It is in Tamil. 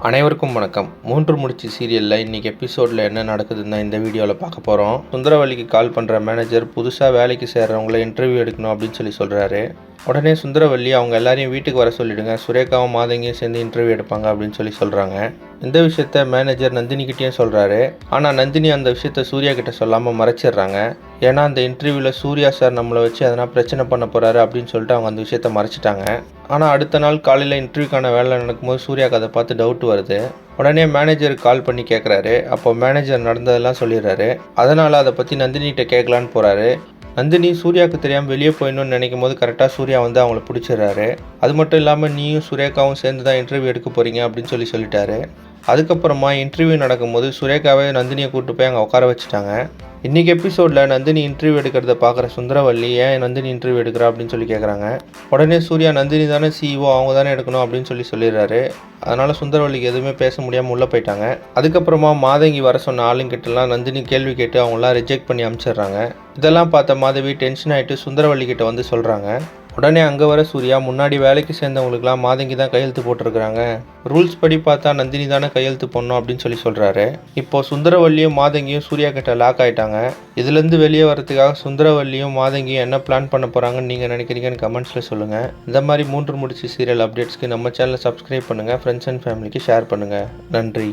அனைவருக்கும் வணக்கம். 3 முடிச்சு சீரியலில் இன்றைக்கி எபிசோடில் என்ன நடக்குதுன்னு தான் இந்த வீடியோவில் பார்க்க போகிறோம். சுந்தரவல்லிக்கு கால் பண்ணுற மேனேஜர் புதுசாக வேலைக்கு சேர்றவங்கள இன்டர்வியூ எடுக்கணும் அப்படின்னு சொல்கிறாரு. உடனே சுந்தரவல்லி அவங்க எல்லாரையும் வீட்டுக்கு வர சொல்லிவிடுங்க, சுரேகாவும் மாதங்கியும் சேர்ந்து இன்டர்வியூ எடுப்பாங்க அப்படின்னு சொல்கிறாங்க. இந்த விஷயத்த மேனேஜர் நந்தினிக்கிட்டேயும் சொல்கிறாரு. ஆனால் நந்தினி அந்த விஷயத்த சூர்யா கிட்ட சொல்லாமல் மறைச்சிடுறாங்க. ஏன்னா அந்த இன்டர்வியூவில் சூர்யா சார் நம்மளை வச்சு எதனா பிரச்சனை பண்ண போகிறாரு அப்படின்னு சொல்லிட்டு அவங்க அந்த விஷயத்த மறைச்சிட்டாங்க. ஆனால் அடுத்த நாள் காலையில் இன்டர்வியூக்கான வேலை நடக்கும்போது சூர்யாவுக்கு அதை பார்த்து டவுட் வருது. உடனே மேனேஜருக்கு கால் பண்ணி கேட்குறாரு. அப்போ மேனேஜர் நடந்ததெல்லாம் சொல்லிடுறாரு. அதனால் அதை பற்றி நந்தினிகிட்ட கேட்கலான்னு போகிறாரு. நந்தினி சூர்யாவுக்கு தெரியாமல் வெளியே போயிடணும்னு நினைக்கும் போது கரெக்டாக சூர்யா வந்து அவங்கள பிடிச்சிடுறாரு. அது மட்டும் இல்லாமல் நீயும் சுரேகாவும் சேர்ந்து தான் இன்டர்வியூ எடுக்க போகிறீங்க அப்படின்னு சொல்லிட்டாரு. அதுக்கப்புறமா இன்டர்வியூ நடக்கும்போது சுரேகாவே நந்தினியை கூப்பிட்டு போய் அங்கே உட்கார வச்சுட்டாங்க. இன்றைக்கி எபிசோடில் நந்தினி இன்டர்வியூ எடுக்கிறத பார்க்குற சுந்தரவல்லி ஏன் நந்தினி இன்டர்வியூ எடுக்கிறா அப்படின்னு கேட்குறாங்க. உடனே சூர்யா நந்தினி தானே சிஇஓ, அவங்க தானே எடுக்கணும் அப்படின்னு சொல்லிடுறாரு. அதனால் சுந்தரவல்லிக்கு எதுவுமே பேச முடியாமல் உள்ளே போயிட்டாங்க. அதுக்கப்புறமா மாதங்கி வர சொன்ன ஆளுங்கிட்டலாம் நந்தினி கேள்வி கேட்டு அவங்களாம் ரிஜெக்ட் பண்ணி அனுப்பிச்சிடுறாங்க. இதெல்லாம் பார்த்த மாதவி டென்ஷன் ஆகிட்டு சுந்தரவல்லி கிட்ட வந்து சொல்கிறாங்க. உடனே அங்கே வர சூர்யா முன்னாடி வேலைக்கு சேர்ந்தவங்களுக்குலாம் மாதங்கி தான் கையெழுத்து போட்டிருக்கிறாங்க, ரூல்ஸ் படி பார்த்தா நந்தினி தானே கையெழுத்து போடணும் அப்படின்னு சொல்கிறாரு. இப்போ சுந்தரவல்லியும் மாதங்கியும் சூர்யா கிட்ட லாக் ஆகிட்டாங்க. இதுலேருந்து வெளியே வரதுக்காக சுந்தரவல்லியும் மாதங்கியும் என்ன பிளான் பண்ண போகிறாங்கன்னு நீங்கள் நினைக்கிறீங்கன்னு கமெண்ட்ஸில் சொல்லுங்கள். இந்த மாதிரி 3 முடிச்சு சீரியல் அப்டேட்ஸ்க்கு நம்ம சேனலை சப்ஸ்கிரைப் பண்ணுங்கள், ஃப்ரெண்ட்ஸ் அண்ட் ஃபேமிலிக்கு ஷேர் பண்ணுங்கள். நன்றி.